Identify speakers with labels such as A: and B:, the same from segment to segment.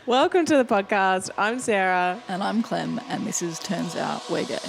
A: Welcome to the podcast. I'm Sarah.
B: And I'm Clem, and this is Turns Out We're Gay.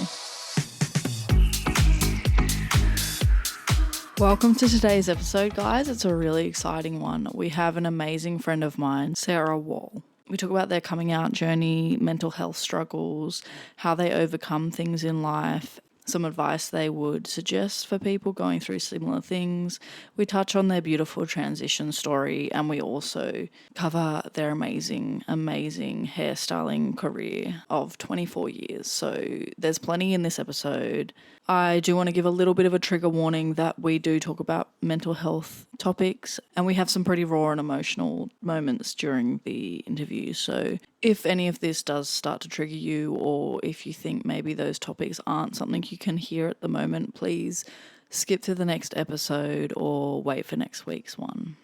B: Welcome to today's episode, guys. It's a really exciting one. We have an amazing friend of mine, Sarah Wall. We talk about their coming out journey, mental health struggles, how they overcome things in life, some advice they would suggest for people going through similar things. We touch on their beautiful transition story, and we also cover their amazing hairstyling career of 24 years. So there's plenty in this episode. I do want to give a little bit of a trigger warning that we do talk about mental health topics, and we have some pretty raw and emotional moments during the interview. So if any of this does start to trigger you, or if you think maybe those topics aren't something you can hear at the moment, please skip to the next episode or wait for next week's one.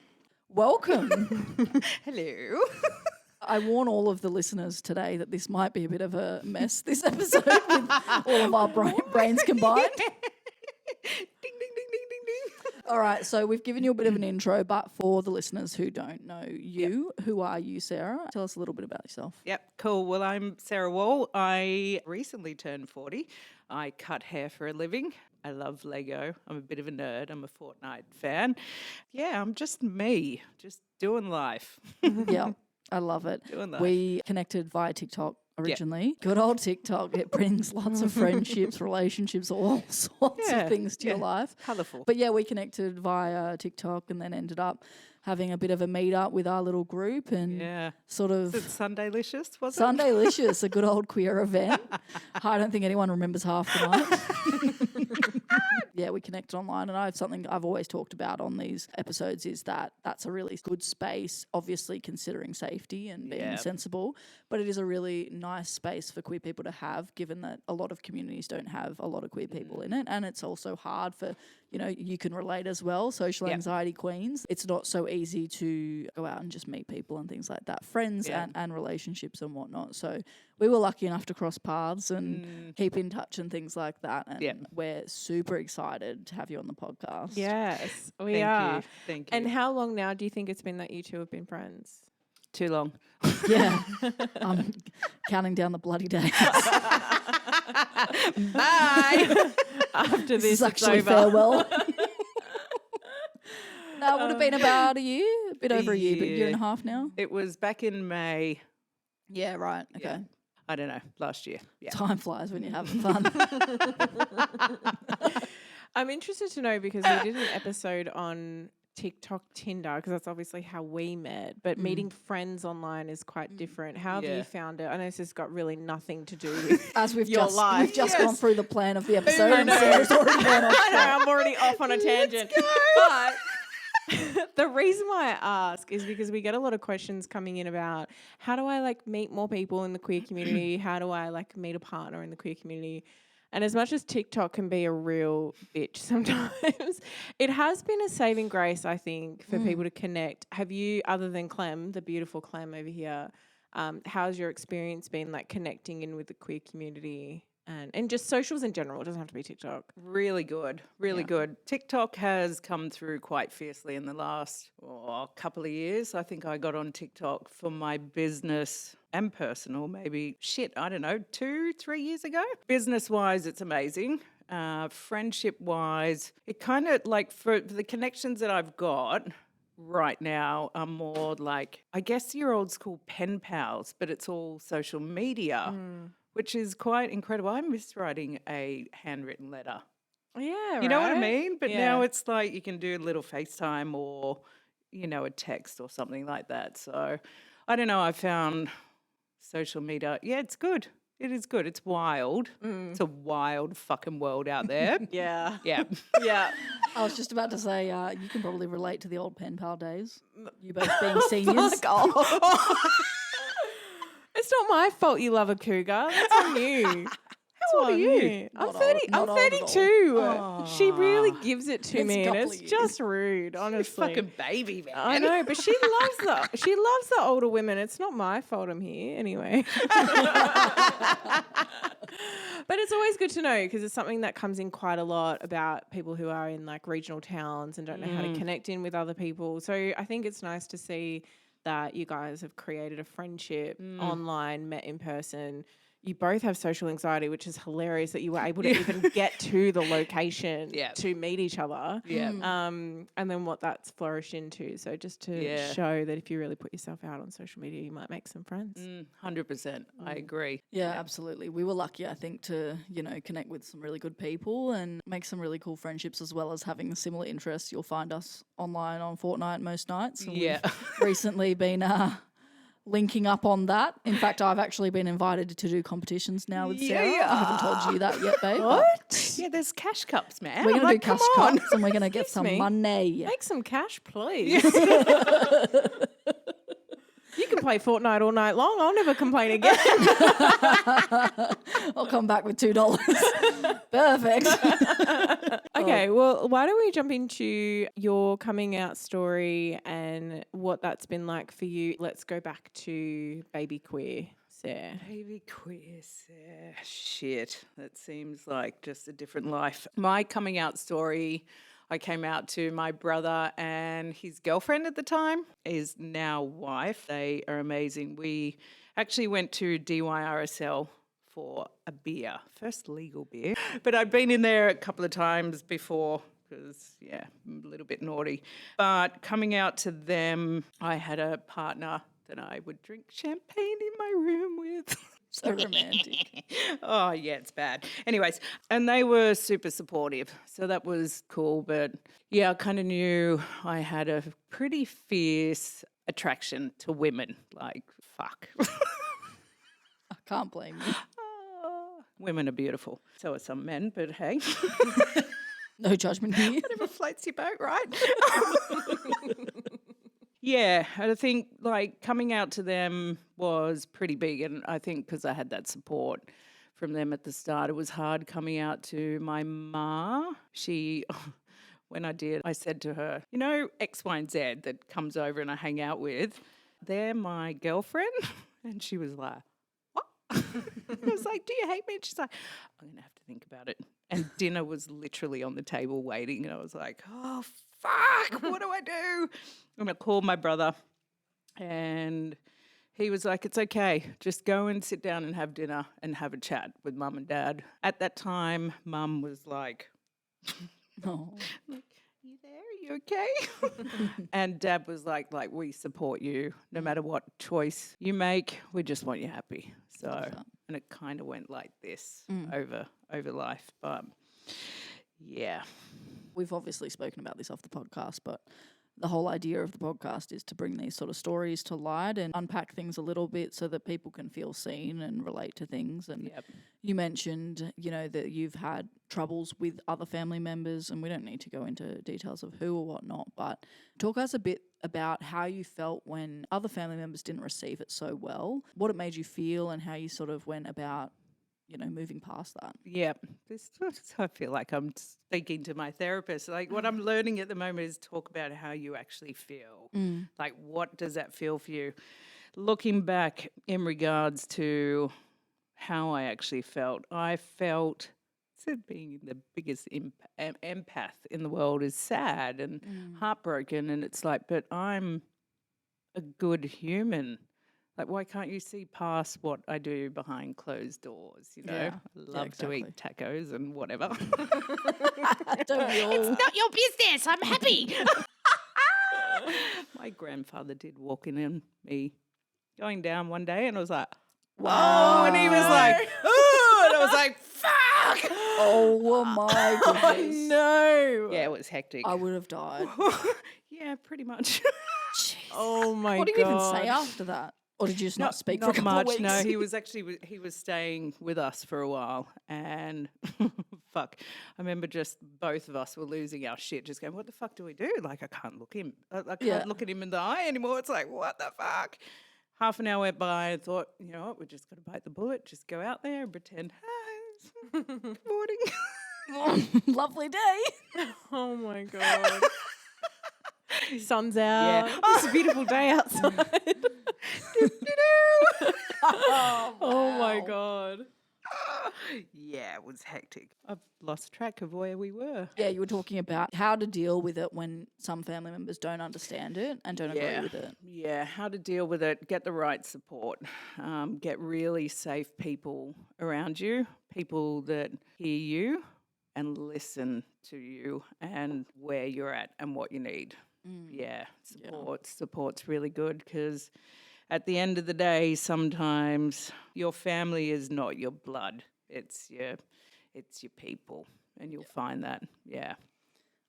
B: Welcome.
A: Hello.
B: I warn all of the listeners today that this might be a bit of a mess, this episode, with all of our brains combined.
A: Ding, ding, ding, ding, ding, ding.
B: All right, so we've given you a bit of an intro, but for the listeners who don't know you, Who are you, Sarah? Tell us a little bit about yourself.
C: Yep, cool. Well, I'm Sarah Wall. I recently turned 40. I cut hair for a living. I love Lego. I'm a bit of a nerd. I'm a Fortnite fan. Yeah, I'm just me, just doing life.
B: Yeah, I love it.
C: Doing life.
B: We connected via TikTok originally. Good old TikTok. It brings lots of friendships, relationships, all sorts of things to your life.
C: Colourful.
B: But yeah, we connected via TikTok and then ended up having a bit of a meet up with our little group and sort of
C: Is it Sundaylicious, was it?
B: Sundaylicious, a good old queer event. I don't think anyone remembers half the night. Yeah, we connected online, and I have something I've always talked about on these episodes is that that's a really good space, obviously considering safety and being sensible, but it is a really nice space for queer people to have, given that a lot of communities don't have a lot of queer people in it, and it's also hard for, you can relate as well, social anxiety queens. It's not so easy to go out and just meet people and things like that, friends and relationships and whatnot. So we were lucky enough to cross paths and keep in touch and things like that. And we're super excited to have you on the podcast.
A: Yes, we
C: Thank
A: are.
C: you. Thank you.
A: And how long now do you think it's been that you two have been friends?
C: Too long.
B: Yeah. I'm counting down the bloody days.
A: Bye. After this
B: Is actually
A: over.
B: farewell. No, it would have been about a year, a bit over a year, but a year and a half now.
C: It was back in May.
B: Yeah, right. Okay.
C: Yeah. I don't know, last year. Yeah.
B: Time flies when you're having fun.
A: I'm interested to know because we did an episode on TikTok Tinder because that's obviously how we met, but meeting friends online is quite different. How have you found it? I know this has got really nothing to do with
B: As we've
A: your
B: just
A: life.
B: we've just gone through the plan of the episode.
A: I
B: and
A: know.
B: Sarah's already gone off
A: I know,
B: track.
A: I'm already off on a tangent. But the reason why I ask is because we get a lot of questions coming in about how do I meet more people in the queer community? How do I meet a partner in the queer community? And as much as TikTok can be a real bitch sometimes, it has been a saving grace, I think, for people to connect. Have you, other than Clem, the beautiful Clem over here, how's your experience been connecting in with the queer community and just socials in general? It doesn't have to be TikTok.
C: Really good, really good. TikTok has come through quite fiercely in the last couple of years. I think I got on TikTok for my business and personal, maybe, I don't know, 2-3 years ago. Business-wise, it's amazing. Friendship-wise, it kind of for the connections that I've got right now are more I guess your old school pen pals, but it's all social media. Which is quite incredible. I miss writing a handwritten letter.
A: Yeah,
C: You know what I mean? But
A: Yeah.
C: now it's you can do a little FaceTime or, a text or something like that. So I don't know. I found social media. Yeah, it's good. It is good. It's wild. It's a wild fucking world out there.
A: Yeah.
C: Yeah.
A: Yeah.
B: I was just about to say, you can probably relate to the old pen pal days. You both being seniors.
A: Fuck off. It's not my fault you love a cougar. That's on you. How old are you? I'm
B: Not
A: 30.
B: old, not
A: I'm
B: old at
A: 32.
B: all.
A: She really gives it to
B: It's
A: me,
B: a
A: and
B: couple
A: it's
B: of
A: just rude, honestly.
C: Fucking baby, man.
A: I know, but she loves the older women. It's not my fault I'm here anyway. But it's always good to know because it's something that comes in quite a lot about people who are in regional towns and don't know how to connect in with other people. So I think it's nice to see that you guys have created a friendship online, met in person. You both have social anxiety, which is hilarious that you were able to even get to the location to meet each other. And then what that's flourished into. So just to show that if you really put yourself out on social media, you might make some friends.
C: 100%. I agree.
B: Yeah, absolutely. We were lucky, I think, to, connect with some really good people and make some really cool friendships, as well as having similar interests. You'll find us online on Fortnite most nights. And we've recently been linking up on that. In fact, I've actually been invited to do competitions now with Sarah. I haven't told you that yet, babe.
A: What?
C: Yeah, there's cash cups, man.
B: We're going to do cash cups and we're going to get some money.
A: Make some cash, please. You can play Fortnite all night long. I'll never complain again.
B: I'll come back with $2. Perfect.
A: Okay, well, why don't we jump into your coming out story and what that's been like for you? Let's go back to baby queer, Sarah.
C: Baby queer, Sarah. Shit, that seems like just a different life. My coming out story, I came out to my brother and his girlfriend at the time, is now wife. They are amazing. We actually went to DYRSL for a beer, first legal beer. But I'd been in there a couple of times before because, I'm a little bit naughty. But coming out to them, I had a partner that I would drink champagne in my room with.
B: So romantic.
C: Oh, yeah, it's bad. Anyways, and they were super supportive. So that was cool. But yeah, I kind of knew I had a pretty fierce attraction to women. Like, fuck.
B: I can't blame you.
C: Women are beautiful. So are some men, but hey.
B: No judgment here.
C: Whatever floats your boat, right? Yeah, I think like coming out to them was pretty big, and I think because I had that support from them at the start, it was hard coming out to my ma. When I did, I said to her, X, Y, and Z that comes over and I hang out with, they're my girlfriend. And she was like, what? I was like, do you hate me? And she's like, I'm going to have to think about it. And dinner was literally on the table waiting, and I was like, oh, fuck, what do I do? And I called my brother, and he was like, it's okay. Just go and sit down and have dinner and have a chat with mum and dad. At that time, mum was like,
B: Oh.
C: are you there? Are you okay? And dad was like, we support you no matter what choice you make. We just want you happy. So, and it kind of went like this over life. But yeah.
B: We've obviously spoken about this off the podcast, but the whole idea of the podcast is to bring these sort of stories to light and unpack things a little bit so that people can feel seen and relate to things. And you mentioned, that you've had troubles with other family members, and we don't need to go into details of who or whatnot, but talk us a bit about how you felt when other family members didn't receive it so well, what it made you feel and how you sort of went about moving past that.
C: Yeah, I feel like I'm speaking to my therapist. Like what I'm learning at the moment is talk about how you actually feel. Like what does that feel for you? Looking back in regards to how I actually felt, I felt being the biggest empath in the world is sad and heartbroken. And it's like, but I'm a good human. Like, why can't you see past what I do behind closed doors, I love to eat tacos and whatever.
B: Don't we all?
C: It's not your business. I'm happy. My grandfather did walk in on me going down one day, and I was like, whoa. And he was like, ooh. And I was like, fuck.
B: Oh, my goodness.
A: No.
C: Yeah, it was hectic.
B: I would have died.
C: Yeah, pretty much.
A: Oh, my God.
B: What did you even say after that? Or did you just not speak for a couple
C: much,
B: of weeks?
C: No, he was staying with us for a while, and fuck, I remember just both of us were losing our shit, just going, what the fuck do we do? Like, I can't look him. I can't look at him in the eye anymore. It's like, what the fuck? Half an hour went by and thought, you know what, we just got to bite the bullet, just go out there and pretend, hi, good morning.
B: Lovely day.
A: Oh, my God. Sun's out. Yeah. It's a beautiful day outside. Oh my God.
C: Yeah, it was hectic. I've lost track of where we were.
B: Yeah, you were talking about how to deal with it when some family members don't understand it and don't agree with it.
C: Yeah, how to deal with it, get the right support, get really safe people around you, people that hear you and listen to you and where you're at and what you need. Yeah, support's really good because at the end of the day, sometimes your family is not your blood. It's your people, and you'll find that. Yeah.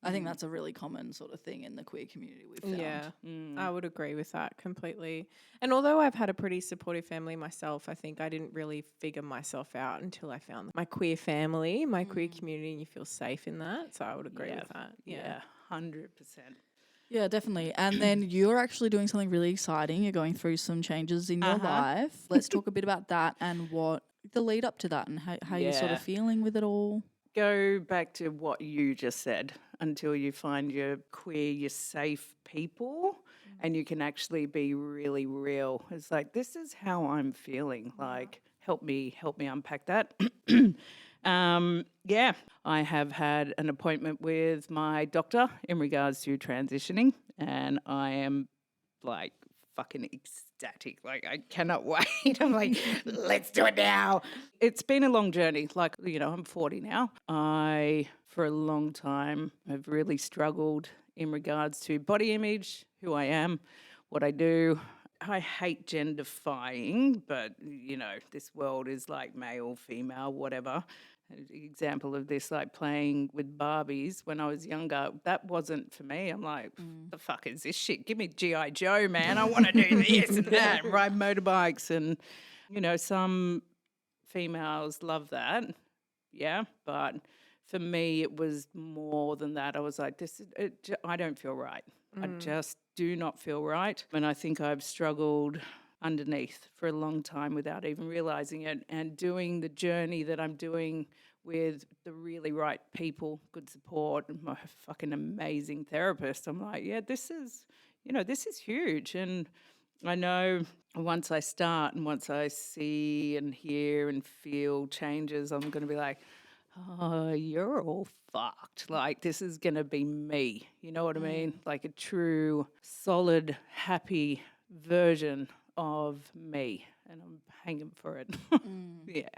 B: I think that's a really common sort of thing in the queer community we've found.
A: Yeah, I would agree with that completely. And although I've had a pretty supportive family myself, I think I didn't really figure myself out until I found my queer family, my queer community, and you feel safe in that. So I would agree with that.
C: Yeah, 100%.
B: Yeah, definitely. And then you're actually doing something really exciting. You're going through some changes in your life. Let's talk a bit about that and what the lead up to that and how you're sort of feeling with it all.
C: Go back to what you just said until you find your queer, your safe people, and you can actually be really real. It's like, this is how I'm feeling. Like, help me unpack that. I have had an appointment with my doctor in regards to transitioning, and I am like fucking ecstatic. Like, I cannot wait. I'm like, let's do it now. It's been a long journey. Like, I'm 40 now. I, for a long time, have really struggled in regards to body image, who I am, what I do. I hate genderifying, but, this world is like male, female, whatever. An example of this, like playing with Barbies when I was younger, that wasn't for me. I'm like, the fuck is this shit? Give me G.I. Joe, man. I want to do this and that, and ride motorbikes. And, some females love that. Yeah. But for me, it was more than that. I was like, I don't feel right. I just do not feel right. And I think I've struggled underneath for a long time without even realizing it, and doing the journey that I'm doing with the really right people, good support, and my fucking amazing therapist. I'm like, yeah, this is huge. And I know once I start and once I see and hear and feel changes, I'm going to be like, oh, you're all fucked. Like, this is going to be me. You know what I mean? Like a true, solid, happy version of me, and I'm hanging for it. Yeah.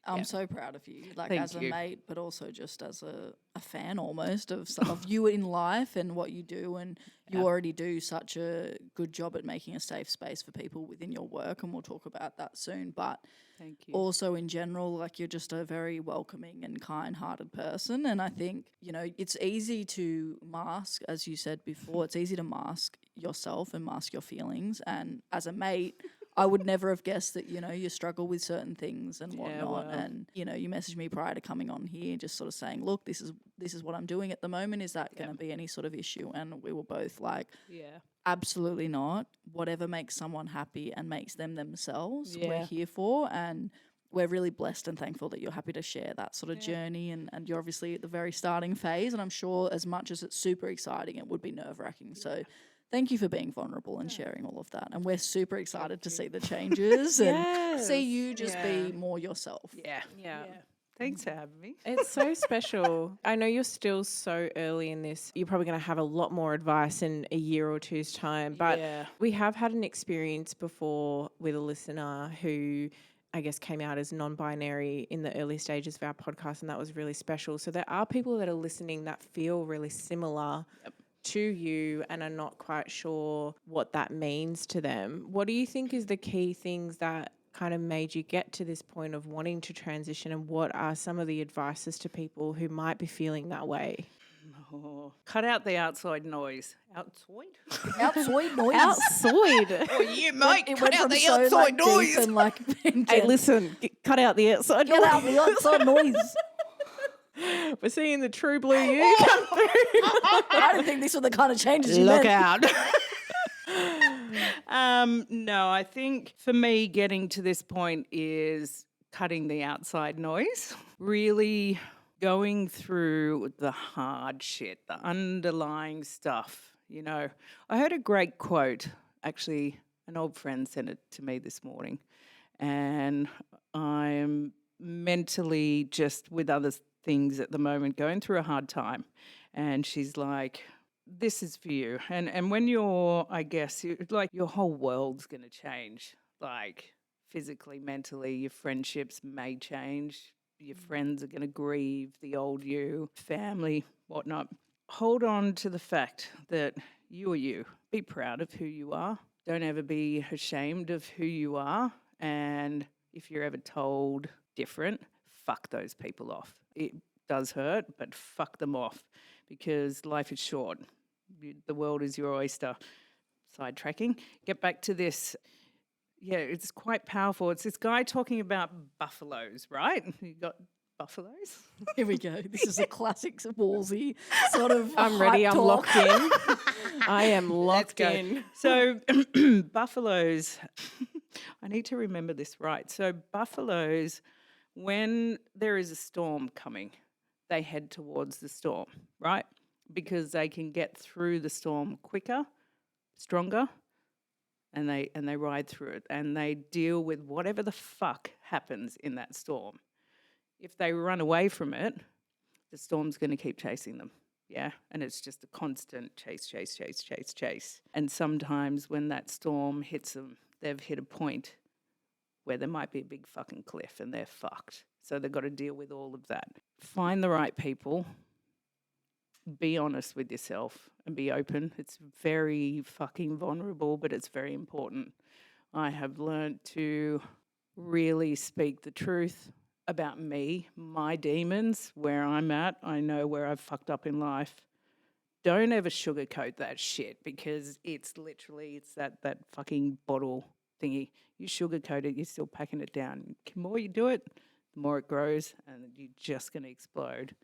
B: I'm so proud of you, like
C: Thank
B: as a
C: you.
B: mate, but also just as a fan almost of you in life and what you do. And you already do such a good job at making a safe space for people within your work, and we'll talk about that soon. But
C: Thank you.
B: also in general, like, you're just a very welcoming and kind-hearted person. And I think, it's easy to mask, as you said before, it's easy to mask yourself and mask your feelings. And as a mate, I would never have guessed that, you struggle with certain things and whatnot. And, you messaged me prior to coming on here just sort of saying, look, this is what I'm doing at the moment. Is that going to be any sort of issue? And we were both like, absolutely not. Whatever makes someone happy and makes them themselves, we're here for. And we're really blessed and thankful that you're happy to share that sort of journey. And you're obviously at the very starting phase. And I'm sure as much as it's super exciting, it would be nerve-wracking. So thank you for being vulnerable and sharing all of that. And we're super excited to see the changes and see you just be more yourself.
C: Yeah. Thanks for having me.
A: It's so special. I know you're still so early in this. You're probably going to have a lot more advice in a year or two's time. But we have had an experience before with a listener who, I guess, came out as non-binary in the early stages of our podcast, and that was really special. So there are people that are listening that feel really similar to you and are not quite sure what that means to them. What do you think is the key things that kind of made you get to this point of wanting to transition, and what are some of the advices to people who might be feeling that way?
C: Cut out the outside noise. Outside?
B: Outside noise.
A: Outside.
C: Oh, you might
B: It
C: cut
B: went
C: out
B: from
C: the
B: so
C: outside
B: deep
C: noise.
B: and like
A: Hey, listen, cut out the outside
B: get out the outside noise.
A: We're seeing the true blue you come through.
B: I didn't think these were the kind of changes you
C: Look
B: meant.
C: out. No, I think for me getting to this point is cutting the outside noise, really going through the hard shit, the underlying stuff. I heard a great quote, actually, an old friend sent it to me this morning, and I'm mentally just with other things at the moment, going through a hard time. And she's like, this is for you. And when you're, I guess, like your whole world's going to change, like physically, mentally, your friendships may change. Your friends are going to grieve the old you, family, whatnot. Hold on to the fact that you are you. Be proud of who you are. Don't ever be ashamed of who you are. And if you're ever told different, fuck those people off. It does hurt, but fuck them off because life is short. The world is your oyster. Sidetracking. Get back to this. Yeah, it's quite powerful. It's this guy talking about buffaloes, right? You got buffaloes?
B: Here we go. This is a classic Wolsey sort of.
A: I'm ready. I'm
B: talk.
A: locked in. I am locked
C: go.
A: in.
C: So buffaloes, I need to remember this right. So buffaloes, when there is a storm coming, they head towards the storm, right? Because they can get through the storm quicker, stronger, and they ride through it and they deal with whatever the fuck happens in that storm. If they run away from it, the storm's going to keep chasing them. Yeah, and it's just a constant chase. And sometimes when that storm hits them, they've hit a point where there might be a big fucking cliff and they're fucked. So they've got to deal with all of that. Find the right people. Be honest with yourself and be open. It's very fucking vulnerable, but it's very important. I have learned to really speak the truth about me, my demons, where I'm at. I know where I've fucked up in life. Don't ever sugarcoat that shit because it's that fucking bottle thingy. You sugarcoat it, you're still packing it down. The more you do it, the more it grows and you're just going to explode.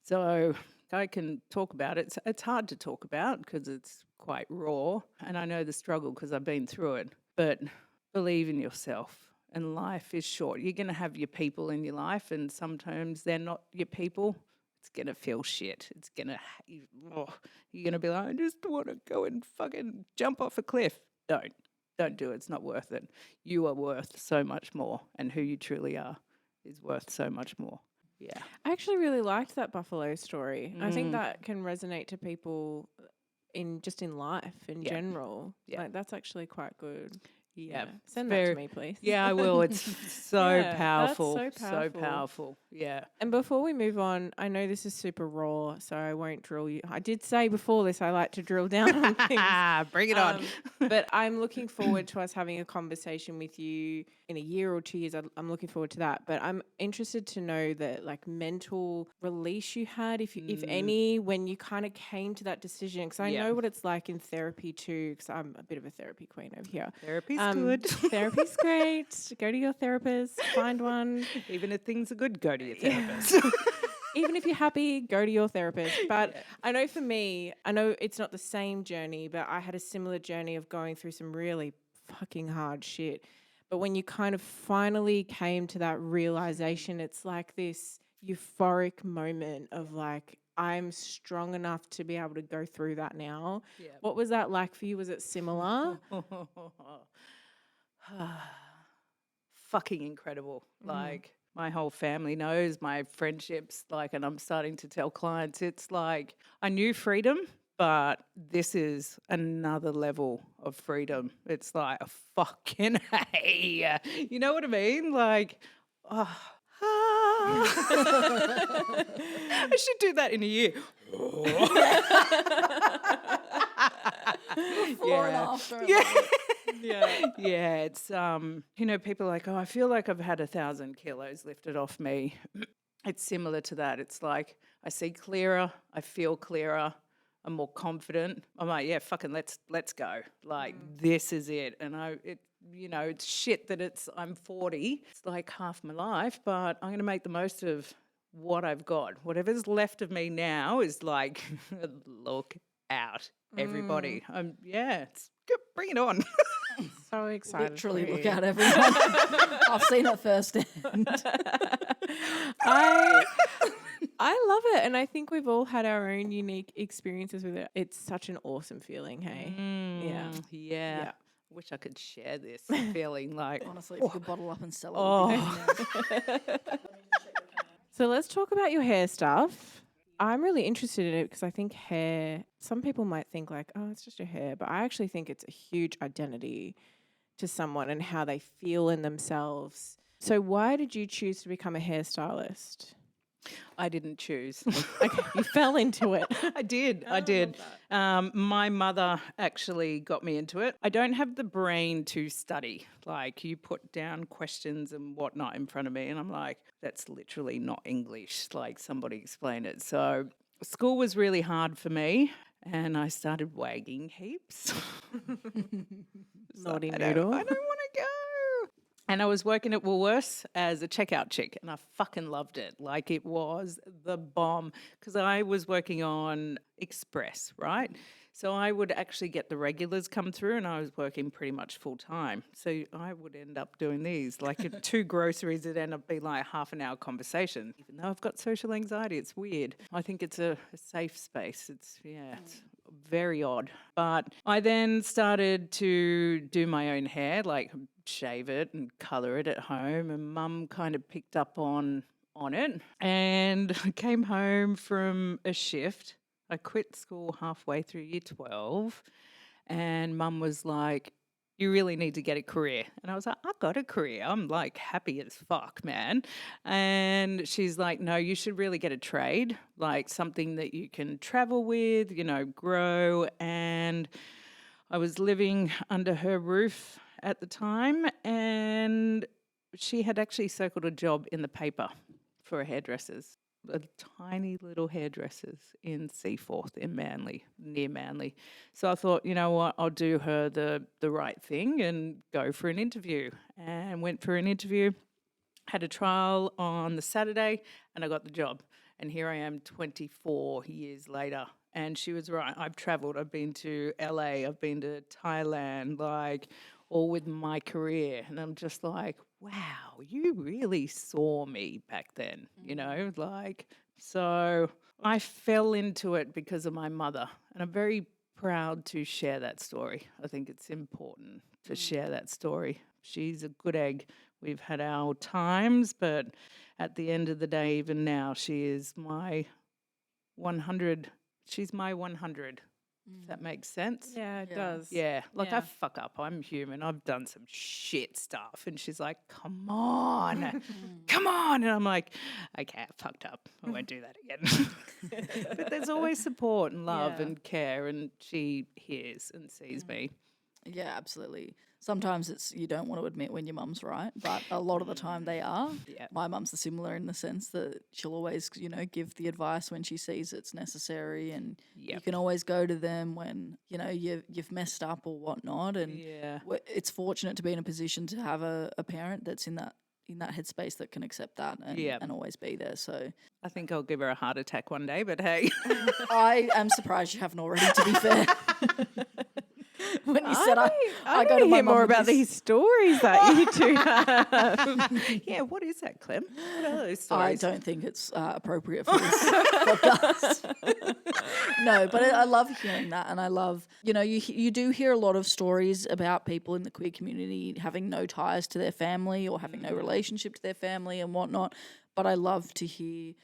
C: So I can talk about it. It's hard to talk about because it's quite raw and I know the struggle because I've been through it. But believe in yourself. And life is short. You're going to have your people in your life and sometimes they're not your people. It's going to feel shit. It's going to, you're going to be like, I just want to go and fucking jump off a cliff. Don't do it. It's not worth it. You are worth so much more and who you truly are is worth so much more. Yeah.
A: I actually really liked that buffalo story. I think that can resonate to people in life in general.
C: Yeah.
A: Like that's actually quite good.
C: Yeah.
A: Send that to me, please.
C: Yeah, I will. It's so
A: Yeah,
C: powerful.
A: that's so
C: powerful. Yeah.
A: And before we move on, I know this is super raw, so I won't drill you. I did say before this I like to drill down on things.
C: Bring it on.
A: But I'm looking forward to us having a conversation with you in a year or 2 years. I'm looking forward to that. But I'm interested to know the like mental release you had, if any, when you kind of came to that decision. Because I know what it's like in therapy too, because I'm a bit of a therapy queen over here.
C: Therapy's good.
A: Therapy's great. Go to your therapist, find one.
C: Even if things are good, go to your therapist.
A: Even if you're happy, go to your therapist. But I know for me, I know it's not the same journey, but I had a similar journey of going through some really fucking hard shit. But when you kind of finally came to that realization, it's like this euphoric moment of like, I'm strong enough to be able to go through that now. Yeah. What was that like for you? Was it similar?
C: Fucking incredible. Like my whole family knows, my friendships, like, and I'm starting to tell clients, it's like I knew freedom, but this is another level of freedom. It's like a fucking hey. You know what I mean? Like, I should do that in a year.
B: Before and after.
C: Yeah, it's people are like, oh, I feel like I've had 1,000 kilos lifted off me. It's similar to that. It's like I see clearer, I feel clearer, I'm more confident. I'm like, yeah, fucking let's go. Like this is it. And it's shit that I'm 40. It's like half my life, but I'm going to make the most of what I've got. Whatever's left of me now is like, look out, everybody. It's good. Bring it on.
A: So excited.
B: Literally look out, everyone. I've seen it firsthand.
A: I love it, and I think we've all had our own unique experiences with it. It's such an awesome feeling, hey?
C: Yeah. Wish I could share this feeling like,
B: Honestly, if you could bottle up and sell it.
C: oh,
A: So let's talk about your hair stuff. I'm really interested in it because I think hair, some people might think like, oh, it's just your hair. But I actually think it's a huge identity to someone and how they feel in themselves. So why did you choose to become a hairstylist?
C: I didn't choose.
A: Okay, you fell into it.
C: I did. My mother actually got me into it. I don't have the brain to study. Like, you put down questions and whatnot in front of me, and I'm like, that's literally not English. Like, somebody explain it. So school was really hard for me, and I started wagging heaps.
A: Naughty
C: I
A: noodle.
C: don't want to go. And I was working at Woolworths as a checkout chick, and I fucking loved it. Like, it was the bomb because I was working on Express, right? So I would actually get the regulars come through, and I was working pretty much full time. So I would end up doing these. Like, at 2 groceries, it'd end up being like half an hour conversation. Even though I've got social anxiety, it's weird. I think it's a safe space. It's very odd. But I then started to do my own hair, like shave it and colour it at home, and Mum kind of picked up on it. And I came home from a shift. I quit school halfway through year 12, and Mum was like, you really need to get a career. And I was like, I've got a career. I'm like happy as fuck, man. And she's like, no, you should really get a trade, like something that you can travel with, grow. And I was living under her roof at the time, and she had actually circled a job in the paper for hairdressers. Tiny little hairdressers in Seaforth in Manly, near Manly. So I thought, you know what, I'll do her the right thing and go for an interview. And went for an interview, had a trial on the Saturday, and I got the job. And here I am 24 years later. And she was right. I've travelled. I've been to LA. I've been to Thailand, like all with my career. And I'm just like, wow, you really saw me back then, so I fell into it because of my mother. And I'm very proud to share that story. I think it's important to share that story. She's a good egg. We've had our times, but at the end of the day, even now, she is my 100. She's my 100. If that makes sense.
A: Yeah, it does.
C: Yeah, like
A: Yeah.
C: I fuck up. I'm human. I've done some shit stuff. And she's like, come on, come on. And I'm like, okay, I fucked up. I won't do that again. But there's always support and love
A: Yeah.
C: and care. And she hears and sees me.
B: Yeah, absolutely. Sometimes it's you don't want to admit when your mum's right, but a lot of the time they are.
C: Yeah.
B: My mum's similar in the sense that she'll always, give the advice when she sees it's necessary, and you
C: Yep.
B: can always go to them when you've messed up or whatnot. And
C: Yeah.
B: it's fortunate to be in a position to have a parent that's in that headspace that can accept that and always be there. So
C: I think I'll give her a heart attack one day, but hey.
B: I am surprised you haven't already. To be fair. When you said I
A: I
B: go to my
A: hear
B: mum
A: more
B: with
A: about
B: this-
A: these stories that you two have.
C: Yeah, what is that, Clem? What are those
B: I
C: stories?
B: don't think it's appropriate for this podcast. No, but I love hearing that, and I love you do hear a lot of stories about people in the queer community having no ties to their family or having no relationship to their family and whatnot. But I love to hear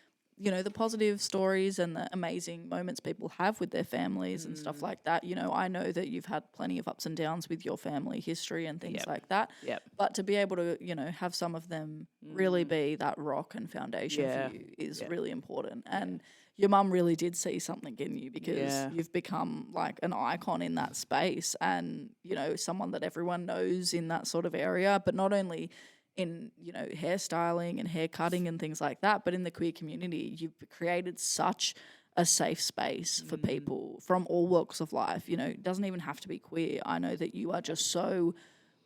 B: the positive stories and the amazing moments people have with their families and stuff like that. I know that you've had plenty of ups and downs with your family history and things like that.
C: Yep.
B: But to be able to, have some of them really be that rock and foundation for you is really important. And your mum really did see something in you because you've become like an icon in that space and, someone that everyone knows in that sort of area, but not only in hairstyling and hair cutting and things like that, but in the queer community you've created such a safe space for people from all walks of life. It doesn't even have to be queer. I know that you are just so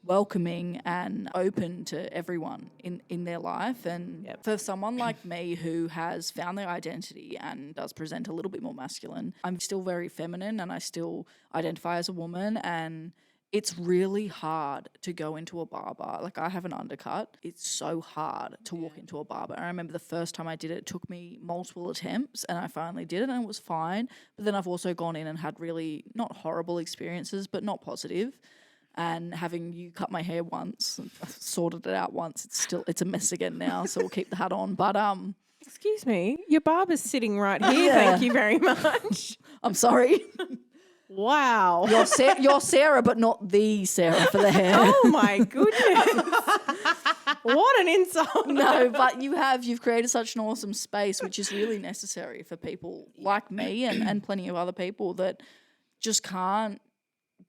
B: welcoming and open to everyone in their life, and for someone like me who has found their identity and does present a little bit more masculine, I'm still very feminine and I still identify as a woman, and it's really hard to go into a barber. Like, I have an undercut. It's so hard to walk into a barber. I remember the first time I did it, it took me multiple attempts and I finally did it and it was fine. But then I've also gone in and had really not horrible experiences, but not positive. And having you cut my hair once, I've sorted it out once. It's a mess again now, so we'll keep the hat on. But
A: Excuse me, your barber's sitting right here.
B: Yeah.
A: Thank you very much.
B: I'm sorry.
A: Wow.
B: You're Sarah, but not the Sarah for the hair.
A: Oh my goodness. What an insult.
B: No, but you've created such an awesome space, which is really necessary for people like me and plenty of other people that just can't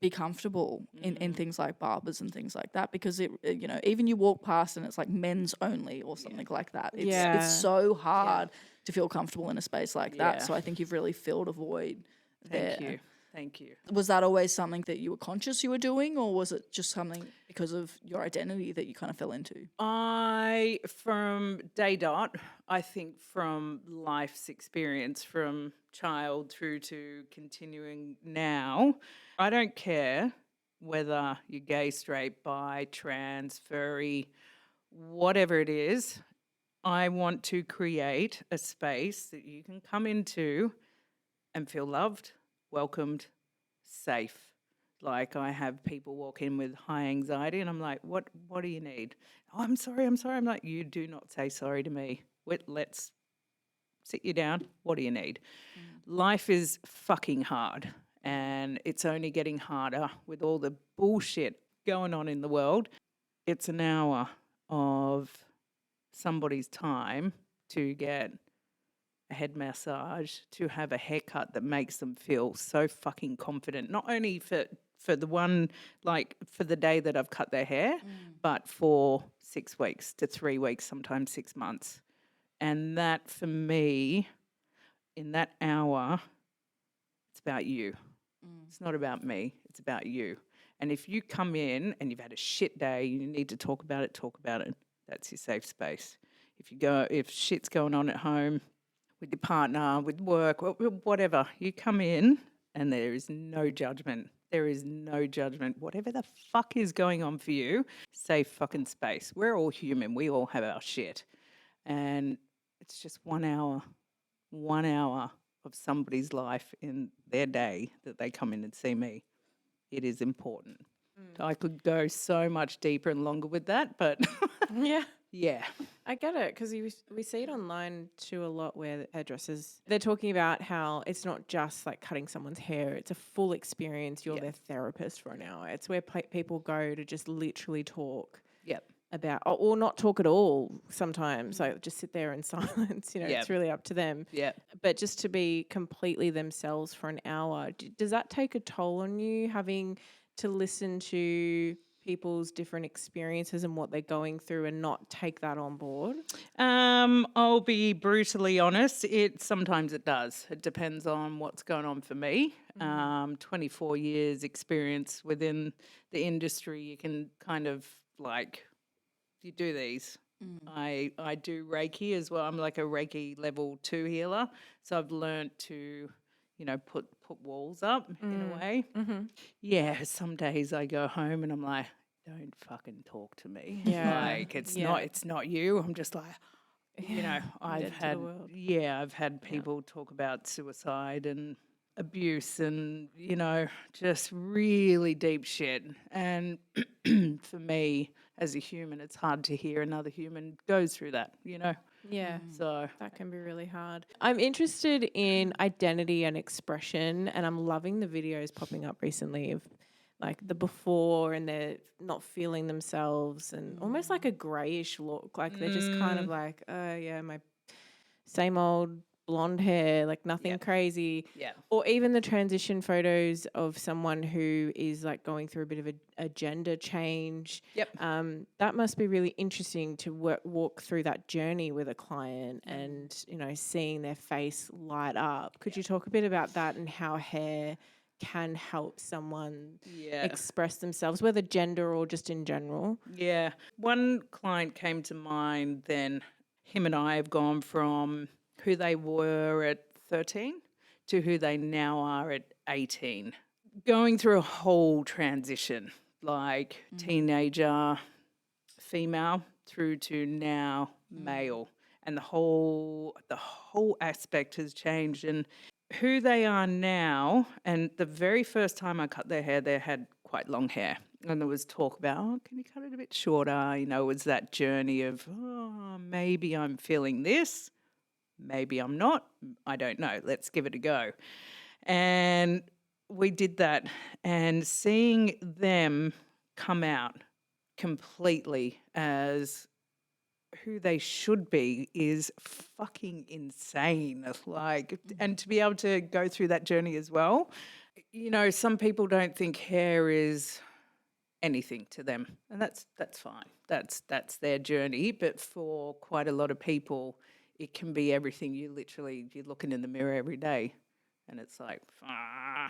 B: be comfortable in things like barbers and things like that, because even you walk past and it's like men's only or something like that. It's so hard to feel comfortable in a space like that. So I think you've really filled a void there.
C: Thank you.
B: Was that always something that you were conscious you were doing, or was it just something because of your identity that you kind of fell into?
C: From day dot, I think from life's experience, from child through to continuing now, I don't care whether you're gay, straight, bi, trans, furry, whatever it is. I want to create a space that you can come into and feel loved, welcomed, safe. Like, I have people walk in with high anxiety and I'm like, what do you need? Oh, I'm sorry. I'm like, you do not say sorry to me. Let's sit you down. What do you need? Life is fucking hard, and it's only getting harder with all the bullshit going on in the world. It's an hour of somebody's time to get a head massage, to have a haircut that makes them feel so fucking confident, not only for the one, like for the day that I've cut their hair, but for 6 weeks to 3 weeks, sometimes 6 months. And that, for me, in that hour, it's about you. It's not about me, it's about you. And if you come in and you've had a shit day, you need to talk about it. That's your safe space. If shit's going on at home, with your partner, with work, whatever, you come in and there is no judgment. There is no judgment. Whatever the fuck is going on for you, safe fucking space. We're all human. We all have our shit. And it's just 1 hour of somebody's life in their day that they come in and see me. It is important. I could go so much deeper and longer with that, but yeah.
A: I get it, because we see it online too a lot, where hairdressers, they're talking about how it's not just like cutting someone's hair, it's a full experience. You're their therapist for an hour. It's where people go to just literally talk about, or not talk at all sometimes, like just sit there in silence, it's really up to them. But just to be completely themselves for an hour, does that take a toll on you, having to listen to people's different experiences and what they're going through and not take that on board?
C: I'll be brutally honest. Sometimes it does. It depends on what's going on for me. 24 years experience within the industry. You can kind of you do these. I do Reiki as well. I'm like a Reiki level 2 healer. So I've learned to, put walls up in a way. Yeah, some days I go home and I'm like, don't fucking talk to me. It's not you. I'm just like, I've had people talk about suicide and abuse and, just really deep shit. And for me, as a human, it's hard to hear another human goes through that,
A: Yeah.
C: So
A: that can be really hard. I'm interested in identity and expression, and I'm loving the videos popping up recently of like the before, and they're not feeling themselves and almost like a grayish look. Like they're just kind of like, oh yeah, my same old blonde hair, like nothing crazy.
C: Yeah.
A: Or even the transition photos of someone who is like going through a bit of a gender change.
C: Yep.
A: That must be really interesting to walk through that journey with a client and, seeing their face light up. Could you talk a bit about that and how hair can help someone express themselves, whether gender or just in general?
C: Yeah. One client came to mind then. Him and I have gone from who they were at 13 to who they now are at 18. Going through a whole transition, like teenager, female, through to now male. And the whole aspect has changed. And who they are now, and the very first time I cut their hair, they had quite long hair. And there was talk about, oh, can you cut it a bit shorter? You know, it was that journey of, oh, maybe I'm feeling this, maybe I'm not. I don't know. Let's give it a go. And we did that, and seeing them come out completely as who they should be is fucking insane. Like, and to be able to go through that journey as well. You know, some people don't think hair is anything to them, and that's fine. That's their journey. But for quite a lot of people, it can be everything. You're looking in the mirror every day, and it's like, I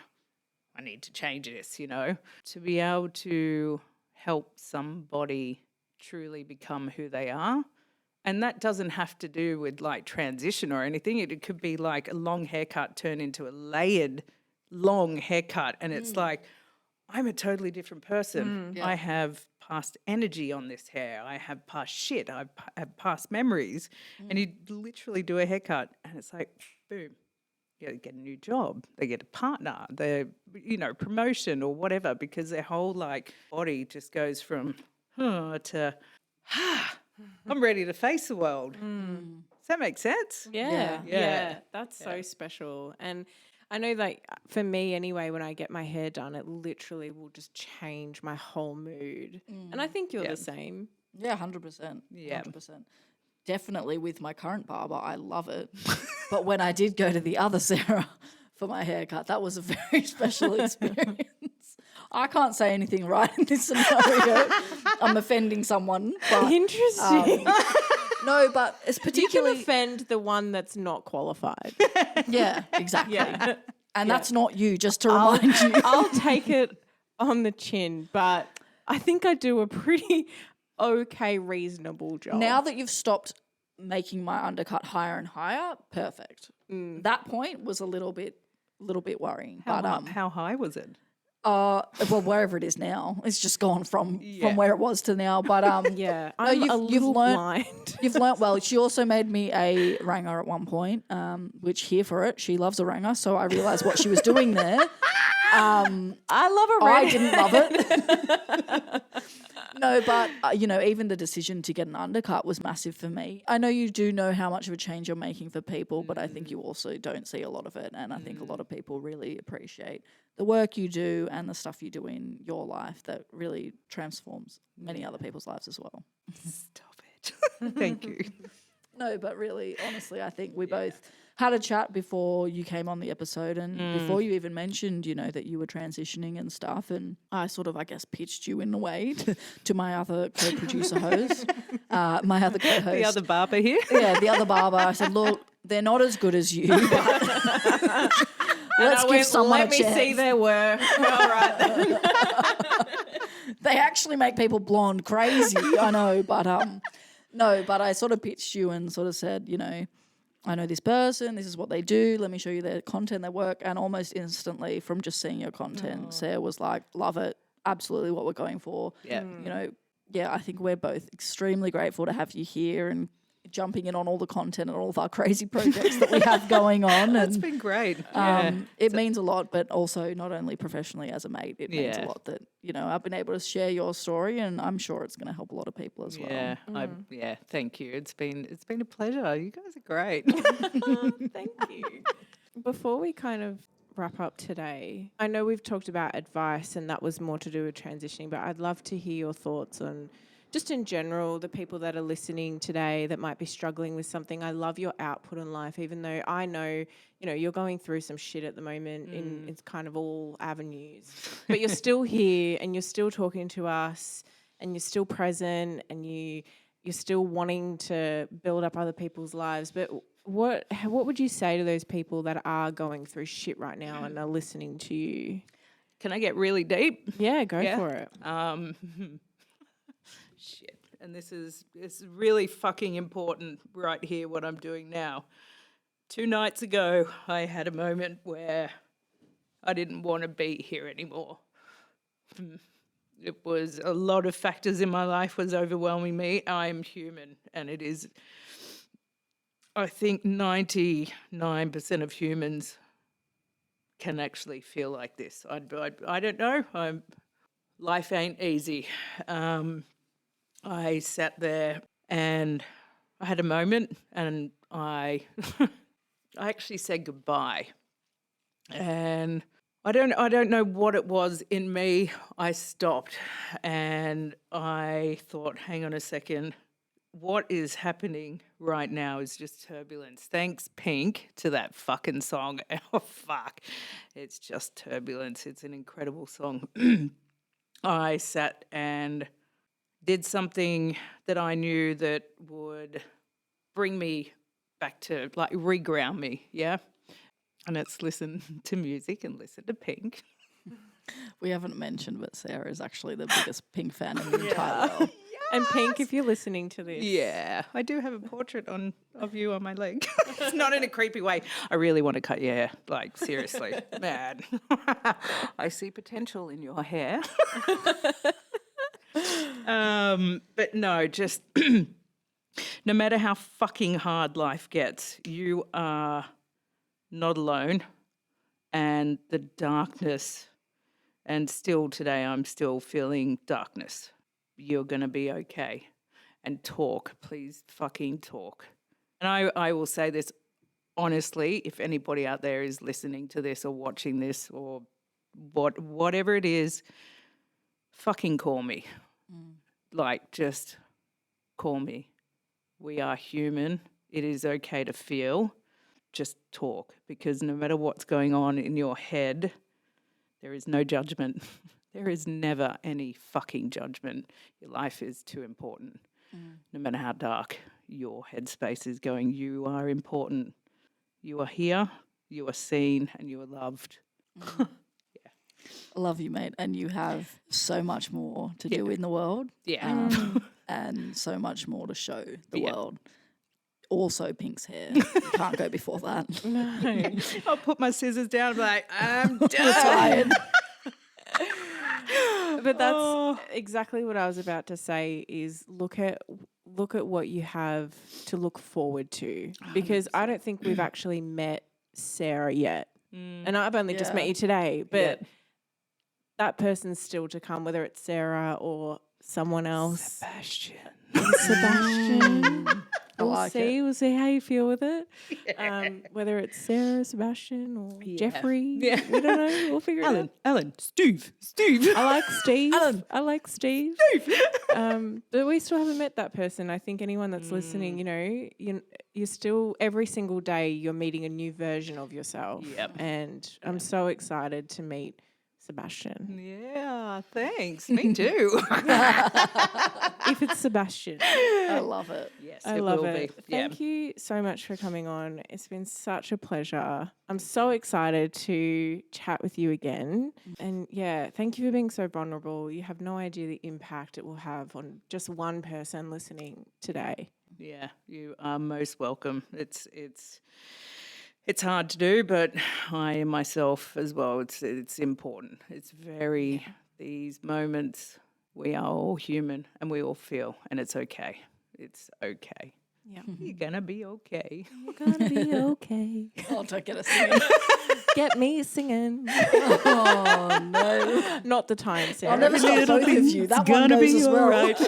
C: need to change this. You know, to be able to help somebody truly become who they are. And that doesn't have to do with like transition or anything. It could be like a long haircut turn into a layered long haircut. And it's like, I'm a totally different person.
B: Yeah.
C: I have past energy on this hair. I have past shit. I have past memories. And you literally do a haircut and it's like, boom, you get a new job. They get a partner, promotion or whatever, because their whole like body just goes from to I'm ready to face the world. Does that make sense?
A: Yeah. That's so special. And I know, like, for me anyway, when I get my hair done, it literally will just change my whole mood. And I think you're the same.
B: Yeah, 100%.
C: Yeah.
B: 100%. Definitely with my current barber, I love it. But when I did go to the other Sarah for my haircut, that was a very special experience. I can't say anything right in this scenario. I'm offending someone. But,
A: Interesting.
B: no, but it's
A: You can
B: particularly...
A: offend the one that's not qualified.
B: Yeah, exactly.
A: Yeah.
B: And that's not you, just to remind you.
A: I'll take it on the chin, but I think I do a pretty okay, reasonable job.
B: Now that you've stopped making my undercut higher and higher, perfect. That point was a little bit worrying.
C: How high was it?
B: Well, wherever it is now, it's just gone from where it was to now. But
A: yeah,
B: no,
A: I'm a little
B: learned,
A: blind.
B: You've learnt well. She also made me a ranger at one point, which here for it. She loves a ranger, so I realised what she was doing there.
A: I love a
B: I
A: red.
B: didn't love it. No, but, even the decision to get an undercut was massive for me. I know you do know how much of a change you're making for people, but I think you also don't see a lot of it. And I think a lot of people really appreciate the work you do and the stuff you do in your life that really transforms many other people's lives as well.
C: Stop it. Thank you.
B: No, but really, honestly, I think we both had a chat before you came on the episode and before you even mentioned, that you were transitioning and stuff. And I sort of, I guess, pitched you in a way to my other co-producer host, my other co-host.
C: The other barber here?
B: Yeah, the other barber. I said, look, they're not as good as you, but let's give someone a chance.
A: Let me see their work. All right then.
B: They actually make people blonde crazy, I know, but no, but I sort of pitched you and sort of said, I know this person, this is what they do, let me show you their content, their work, and almost instantly from just seeing your content, Sarah was like, love it, absolutely what we're going for.
C: Yeah.
B: I think we're both extremely grateful to have you here and jumping in on all the content and all of our crazy projects that we have going on.
C: It's been great.
B: It means a lot, but also not only professionally as a mate, it means a lot that, I've been able to share your story and I'm sure it's going to help a lot of people as well.
C: Yeah, thank you. It's been a pleasure. You guys are great.
A: Thank you. Before we kind of wrap up today, I know we've talked about advice and that was more to do with transitioning, but I'd love to hear your thoughts on just in general, the people that are listening today that might be struggling with something. I love your output in life, even though I know, you're going through some shit at the moment in it's kind of all avenues. But you're still here and you're still talking to us and you're still present and you're still wanting to build up other people's lives. But what would you say to those people that are going through shit right now and are listening to you?
C: Can I get really deep?
A: Yeah, go for it.
C: Shit. And this is really fucking important right here, what I'm doing now. 2 nights ago, I had a moment where I didn't want to be here anymore. It was a lot of factors in my life was overwhelming me. I'm human, and it is, I think 99% of humans can actually feel like this. I don't know. life ain't easy. I sat there and I had a moment, and I I actually said goodbye. And I don't know what it was in me. I stopped and I thought, hang on a second. What is happening right now is just turbulence. Thanks, Pink, to that fucking song. Oh, fuck. It's just turbulence. It's an incredible song. I sat and did something that I knew that would bring me back to, like, reground me, yeah? And it's listen to music and listen to Pink.
B: We haven't mentioned, but Sarah is actually the biggest Pink fan in the entire world.
A: And Pink, if you're listening to this.
C: Yeah, I do have a portrait of you on my leg. It's not in a creepy way. I really want to cut your hair, like, seriously, man. I see potential in your hair. But no, just no matter how fucking hard life gets, you are not alone. And the darkness, and still today I'm still feeling darkness. You're going to be okay. And talk, please fucking talk. And I will say this honestly, if anybody out there is listening to this or watching this or whatever it is, fucking call me. Like, just call me. We are human. It is okay to feel. Just talk, because no matter what's going on in your head, there is no judgment. There is never any fucking judgment. Your life is too important. No matter how dark your headspace is going, you are important. You are here, you are seen, and you are loved.
B: I love you, mate. And you have so much more to do in the world.
C: Yeah.
B: And so much more to show the world. Also, Pink's hair. You can't go before that.
A: No.
C: I'll put my scissors down and be like, I'm done.
B: Tired.
A: But that's exactly what I was about to say is look at what you have to look forward to, because I don't think we've actually met Sarah yet. And I've only just met you today, but that person's still to come, whether it's Sarah or someone else. Sebastian. We'll see how you feel with it. Whether it's Sarah, Sebastian, or Jeffrey. We don't know. We'll figure it out.
C: Alan, Steve.
A: I like Steve.
C: Alan.
A: I like Steve. But we still haven't met that person. I think anyone that's listening, you're still, every single day you're meeting a new version of yourself.
C: Yep.
A: And I'm so excited to meet Sebastian.
C: Yeah, thanks. Me too.
A: If it's Sebastian.
B: I love it.
C: Yes,
A: I love it. Thank you so much for coming on. It's been such a pleasure. I'm so excited to chat with you again. And thank you for being so vulnerable. You have no idea the impact it will have on just one person listening today.
C: Yeah, you are most welcome. It's hard to do, but I myself as well, it's important. It's very, these moments, we are all human and we all feel, and it's okay. It's okay.
A: Yeah.
C: You're going to be okay.
A: You're gonna be okay.
B: Oh, don't get us singing.
A: Get me singing.
B: Oh, no.
A: Not the time, Sarah.
B: I'll never stop both of you. That one goes as well. Right.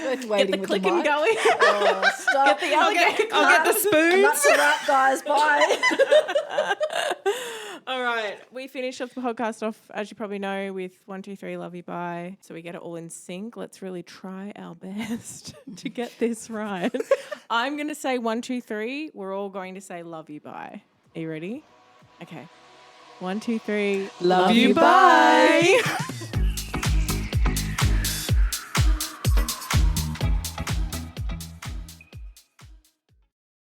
B: Both waiting
A: Get the
B: with
A: clicking
B: the mic.
A: going.
B: Oh, stop.
A: Get the alligator.
C: I'll get the spoons.
B: And that's a wrap, guys. Bye.
A: All right. We finish off the podcast off, as you probably know, with 1, 2, 3, love you, bye. So we get it all in sync. Let's really try our best to get this right. I'm going to say 1, 2, 3. We're all going to say love you, bye. Are you ready? Okay. 1, 2, 3.
C: Love you, bye.